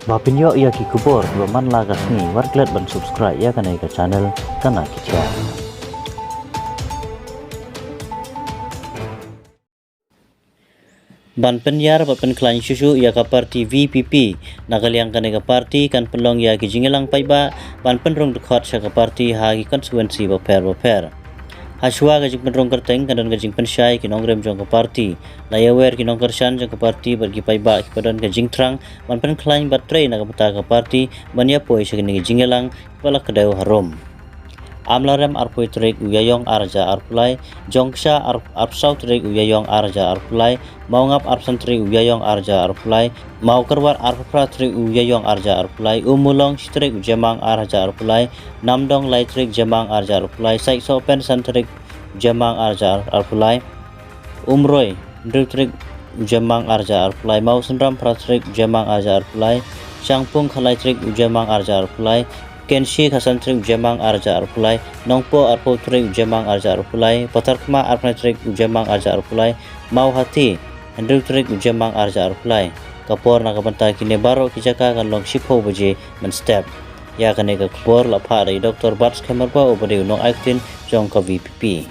Mapinyo ia ki kubor man lagas ni warklet ban subscribe ya kanai ka channel kana kicha. Ban penyar ban klan susu ia ka parti VPP nagaliang kanai ka parti kan pelong ya ki jingelang paiba ban penrong dekat sa ka parti ha ki konstituensi baper. Haswa gajing penrong kerteng kadan gajing pensyai ki nongrem jong ka parti layawer ki nong kersan jong ka parti bagi paiba ki padan gajing trang ban pen klain batrei na ka pata ka parti bania poi sa ki jingelang kepala kedau harom amlarem arpoi trek uyayong arja arpulai jongsha arpsau trek uyayong arja arpulai maungap arpsan trek uyayong arja arpulai mau kerwar arpra trek uyayong arja arpulai umulong trek jamang arja arpulai namdong lai trek jamang arja arpulai saikso pensan trek jamang arja arpulai umroi trek jamang arja arpulai mau senram pra trek jamang arja arpulai sangpung khalai trek jamang arja arpulai Kenshi Hasan Trik Jamang Arja Arpulai Nongpo Arpo Trik Jamang Arja Arpulai Patarkma Arpna Trik Jamang Arja Arpulai Mau Hati Hendrik Trik Jamang Arja Arpulai Kapor nakabanta kini baro kijaka kan long shipho baje men step ya kane ka kapor la phare Dr. Bats Khamarpa obade no actin jong ka VPP